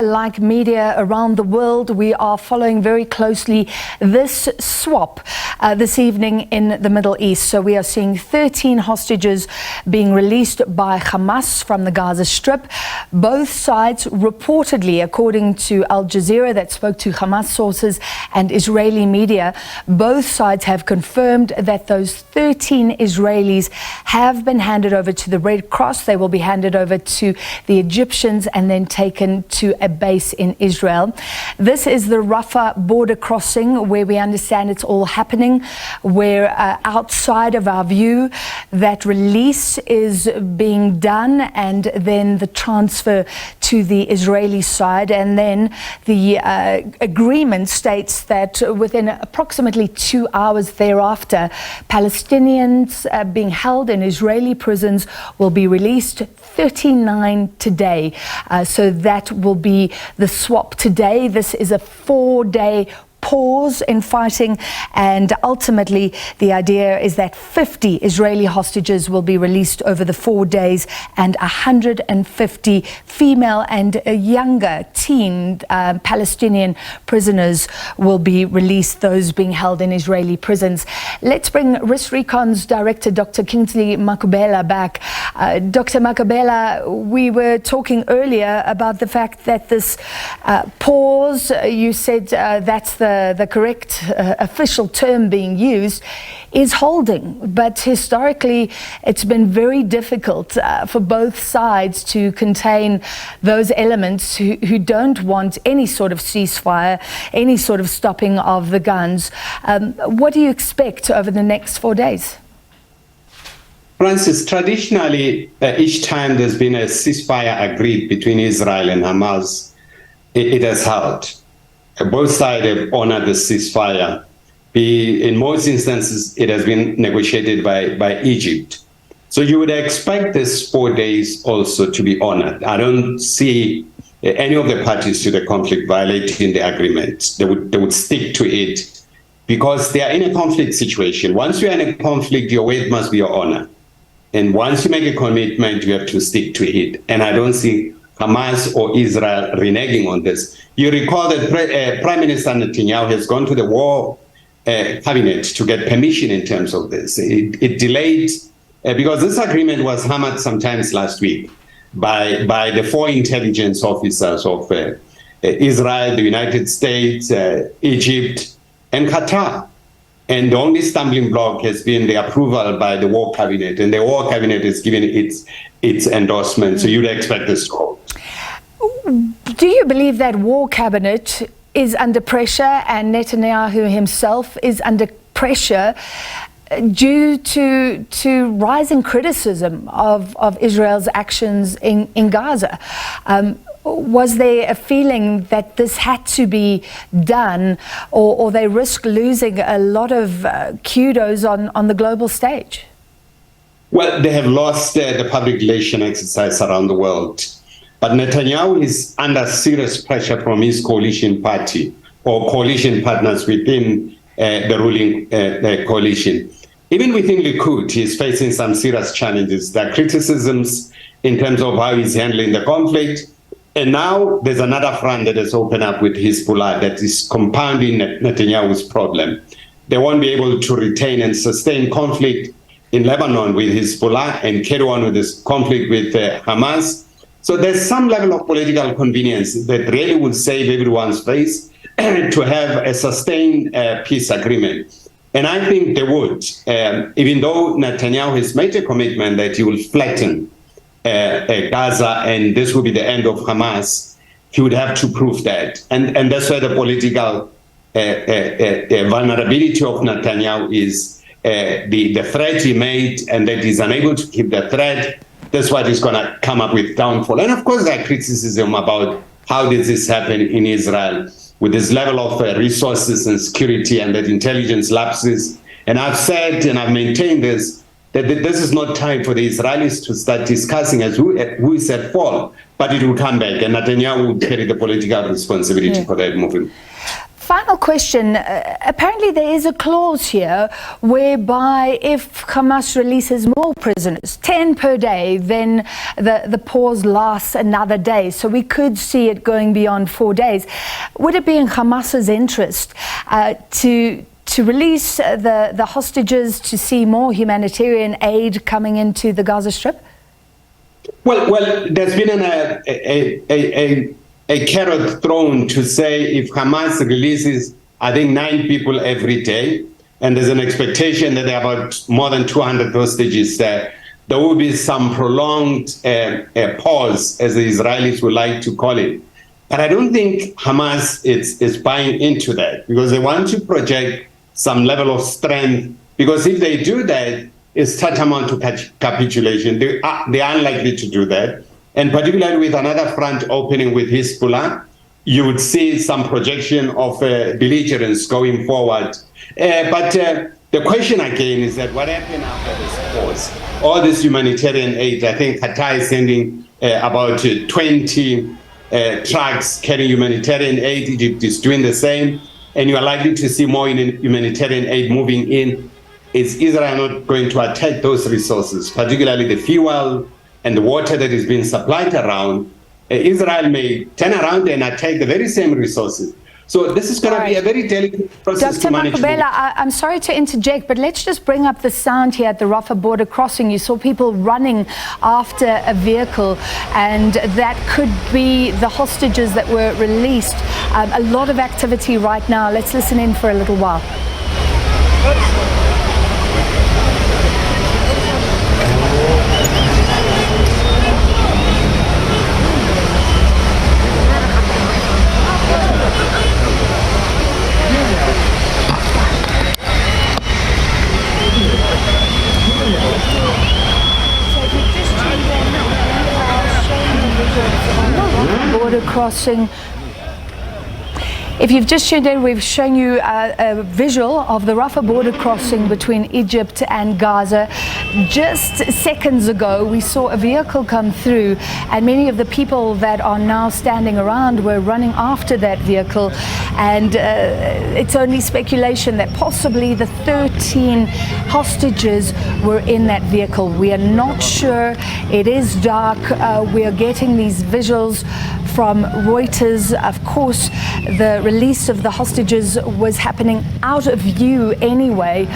Like media around the world, we are following very closely this swap this evening in the Middle East. So we are seeing 13 hostages being released by Hamas from the Gaza Strip. Both sides reportedly, according to Al Jazeera that spoke to Hamas sources and Israeli media, both sides have confirmed that those 13 Israelis have been handed over to the Red Cross. They will be handed over to the Egyptians and then taken to a base in Israel. This is the Rafah border crossing where we understand it's all happening, where outside of our view that release is being done and then the transfer to the Israeli side, and then the agreement states that within approximately 2 hours thereafter, Palestinians being held in Israeli prisons will be released, 39 today. So that will be the swap today. This is a 4-day pause in fighting, and ultimately the idea is that 50 Israeli hostages will be released over the 4 days, and 150 female and younger teen Palestinian prisoners will be released, those being held in Israeli prisons. Let's bring RIS-Recon's director, Dr. Kingsley Makhubela, back. Dr. Makhubela, we were talking earlier about the fact that this pause, you said that's the correct official term being used, is holding. But historically, it's been very difficult for both sides to contain those elements who don't want any sort of ceasefire, any sort of stopping of the guns. What do you expect over the next 4 days? Francis, traditionally, each time there's been a ceasefire agreed between Israel and Hamas, it has held. Both sides have honored the ceasefire. In most instances, it has been negotiated by Egypt. So you would expect this 4 days also to be honored. I don't see any of the parties to the conflict violating the agreement. They would stick to it because they are in a conflict situation. Once you're in a conflict, your word must be your honor. And once you make a commitment, you have to stick to it. And I don't see Hamas or Israel reneging on this. You recall that Prime Minister Netanyahu has gone to the war cabinet to get permission in terms of this. It delayed, because this agreement was hammered sometimes last week by the 4 intelligence officers of Israel, the United States, Egypt, and Qatar. And the only stumbling block has been the approval by the war cabinet, and the war cabinet is giving its endorsement. So you'd expect this to hold. Do you believe that war cabinet is under pressure and Netanyahu himself is under pressure due to rising criticism of Israel's actions in Gaza? Was there a feeling that this had to be done, or they risk losing a lot of kudos on the global stage? Well, they have lost the public relation exercise around the world. But Netanyahu is under serious pressure from his coalition party or coalition partners within the ruling coalition. Even within Likud, he's facing some serious challenges. There are criticisms in terms of how he's handling the conflict. And now there's another front that has opened up with Hezbollah that is compounding Netanyahu's problem. They won't be able to retain and sustain conflict in Lebanon with Hezbollah and carry on with this conflict with Hamas. So there's some level of political convenience that really would save everyone's face to have a sustained peace agreement. And I think they would, even though Netanyahu has made a commitment that he will flatten Gaza and this will be the end of Hamas, he would have to prove that. And that's where the political vulnerability of Netanyahu is, the threat he made and that he's unable to keep the threat. That's what is going to come up with downfall. And of course, there are criticism about how did this happen in Israel with this level of resources and security and that intelligence lapses. And I've said, and I've maintained this, that this is not time for the Israelis to start discussing as who is at fault, but it will come back, and Netanyahu will carry the political responsibility for that movement. final question. Apparently there is a clause here whereby if Hamas releases more prisoners, 10 per day, then the pause lasts another day. So we could see it going beyond 4 days. Would it be in Hamas's interest to release the hostages, to see more humanitarian aid coming into the Gaza Strip? Well, there's been a carrot thrown to say if Hamas releases, I think, 9 people every day, and there's an expectation that there are about more than 200 hostages there will be some prolonged pause, as the Israelis would like to call it. But I don't think Hamas is buying into that, because they want to project some level of strength, because if they do that, it's tantamount to capitulation. They are unlikely to do that. And particularly with another front opening with Hezbollah, you would see some projection of belligerence going forward. But the question again is that what happened after this pause? All this humanitarian aid, I think Qatar is sending about 20 trucks carrying humanitarian aid. Egypt is doing the same. And you are likely to see more humanitarian aid moving in. Is Israel not going to attack those resources, particularly the fuel and the water that is being supplied around? Israel may turn around and attack the very same resources. So this is going to be a very delicate process to manage. Dr. Makhubela, I'm sorry to interject, but let's just bring up the sound here at the Rafah border crossing. You saw people running after a vehicle, and that could be the hostages that were released. A lot of activity right now. Let's listen in for a little while. Border crossing. If you've just tuned in, we've shown you a visual of the Rafah border crossing between Egypt and Gaza. Just seconds ago, we saw a vehicle come through, and many of the people that are now standing around were running after that vehicle. And it's only speculation that possibly the 13 hostages were in that vehicle. We are not sure. It is dark. We are getting these visuals from Reuters. Of course, the release of the hostages was happening out of view anyway.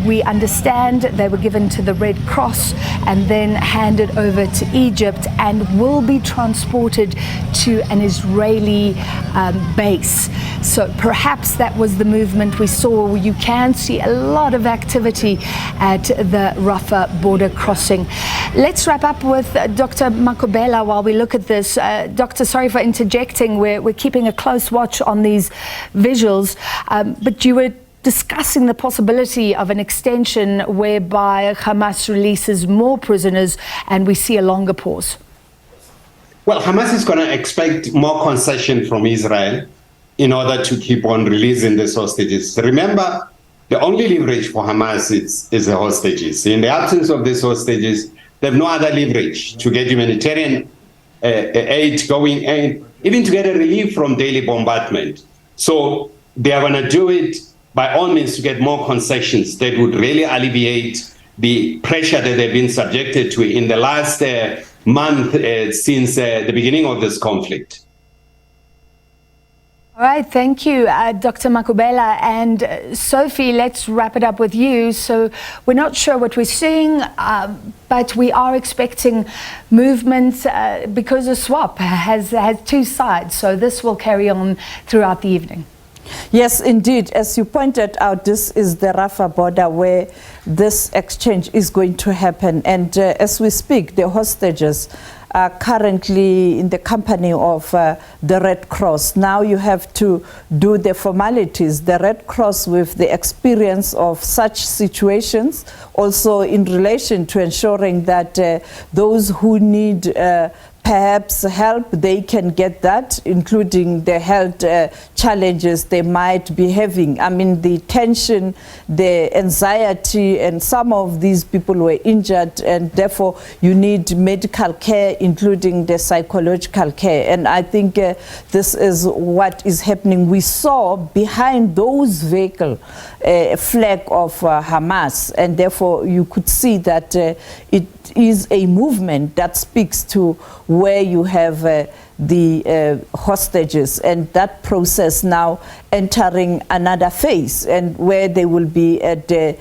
We understand they were given to the Red Cross and then handed over to Egypt and will be transported to an Israeli base. So perhaps that was the movement we saw. You can see a lot of activity at the Rafah border crossing. Let's wrap up with Dr. Makhubela while we look at this. Doctor, sorry for interjecting. We're keeping a close watch on these visuals, but you were discussing the possibility of an extension whereby Hamas releases more prisoners and we see a longer pause. Well, Hamas is going to expect more concession from Israel in order to keep on releasing these hostages. Remember, the only leverage for Hamas is the hostages. In the absence of these hostages, they have no other leverage to get humanitarian aid going in, even to get a relief from daily bombardment. So they are going to do it by all means to get more concessions that would really alleviate the pressure that they've been subjected to in the last month since the beginning of this conflict. All right, thank you, Dr. Makhubela. And Sophie, let's wrap it up with you. So we're not sure what we're seeing, but we are expecting movement because a swap has two sides. So this will carry on throughout the evening. Yes, indeed. As you pointed out, this is the Rafah border where this exchange is going to happen. And as we speak, the hostages are currently in the company of the Red Cross. Now you have to do the formalities. The Red Cross, with the experience of such situations, also in relation to ensuring that those who need perhaps help, they can get that, including the health challenges they might be having. I mean, the tension, the anxiety, and some of these people were injured, and therefore you need medical care, including the psychological care. And I think this is what is happening. We saw behind those vehicles a flag of Hamas, and therefore you could see that it is a movement that speaks to where you have the hostages, and that process now entering another phase, and where they will be at the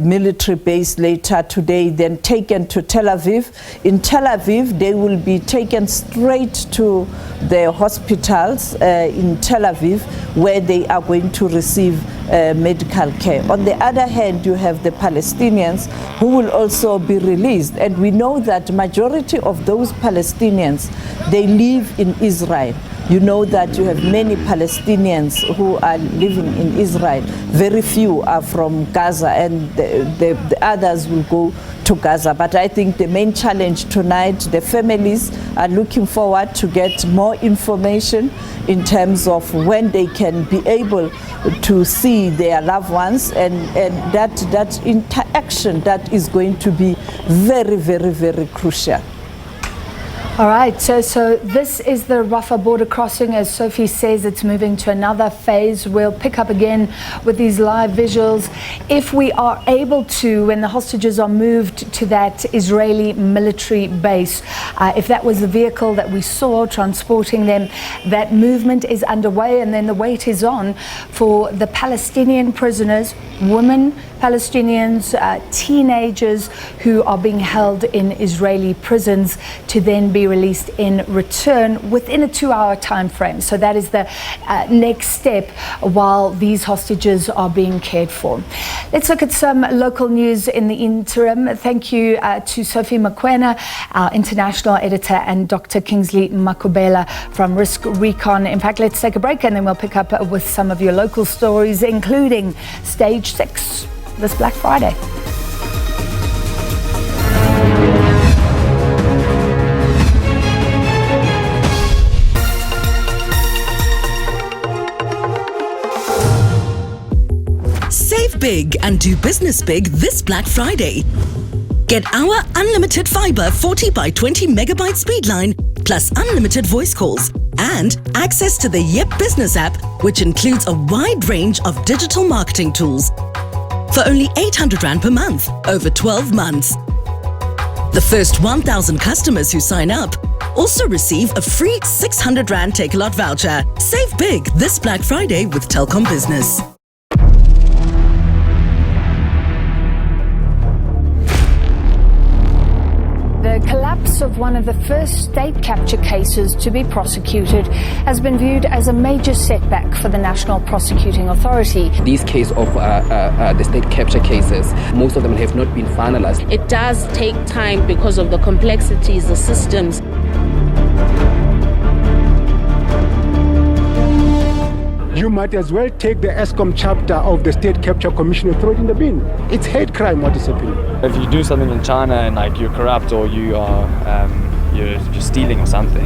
military base later today, then taken to Tel Aviv. In Tel Aviv, they will be taken straight to the hospitals in Tel Aviv, where they are going to receive medical care. On the other hand, you have the Palestinians who will also be released, and we know that majority of those Palestinians, they live in Israel. You know that you have many Palestinians who are living in Israel. Very few are from Gaza, and the others will go to Gaza. But I think the main challenge tonight, the families are looking forward to get more information in terms of when they can be able to see their loved ones, and that interaction that is going to be very, very, very crucial. All right, so this is the Rafah border crossing. As Sophie says, it's moving to another phase. We'll pick up again with these live visuals. If we are able to, when the hostages are moved to that Israeli military base, if that was the vehicle that we saw transporting them, that movement is underway, and then the wait is on for the Palestinian prisoners, women, Palestinians, teenagers who are being held in Israeli prisons to then be released in return within a 2-hour time frame. So that is the next step while these hostages are being cared for. Let's look at some local news in the interim. Thank you to Sophie Makhubela, our international editor, and Dr. Kingsley Makhubela from Risk Recon. In fact, let's take a break and then we'll pick up with some of your local stories, including Stage 6 this Black Friday. Save big and do business big this Black Friday. Get our unlimited fiber 40 by 20 megabyte speed line plus unlimited voice calls and access to the Yep Business app, which includes a wide range of digital marketing tools for only 800 Rand per month over 12 months. The first 1,000 customers who sign up also receive a free 600 Rand Take-A-Lot voucher. Save big this Black Friday with Telkom Business. The collapse of one of the first state capture cases to be prosecuted has been viewed as a major setback for the National Prosecuting Authority. These cases of the state capture cases, most of them have not been finalized. It does take time because of the complexities, the systems. You might as well take the ESCOM chapter of the State Capture Commission and throw it in the bin. It's hate crime what is happening. If you do something in China and like you're corrupt or you are you're stealing or something,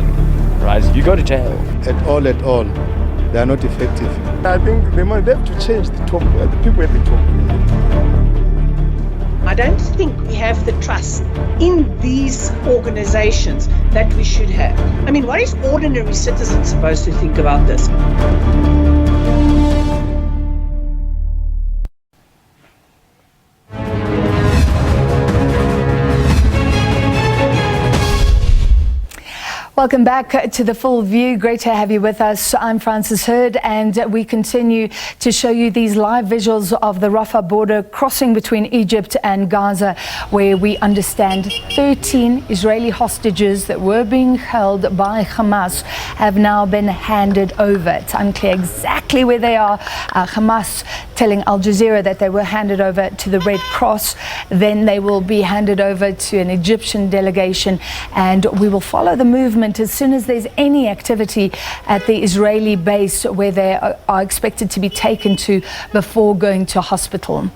right? You go to jail. At all, they are not effective. I think they have to change the people at the top. I don't think we have the trust in these organizations that we should have. I mean, what is ordinary citizens supposed to think about this? Welcome back to The Full View. Great to have you with us. I'm Frances Hurd, and we continue to show you these live visuals of the Rafah border crossing between Egypt and Gaza, where we understand 13 Israeli hostages that were being held by Hamas have now been handed over. It's unclear exactly where they are. Hamas telling Al Jazeera that they were handed over to the Red Cross. Then they will be handed over to an Egyptian delegation, and we will follow the movement as soon as there's any activity at the Israeli base where they are expected to be taken to before going to hospital.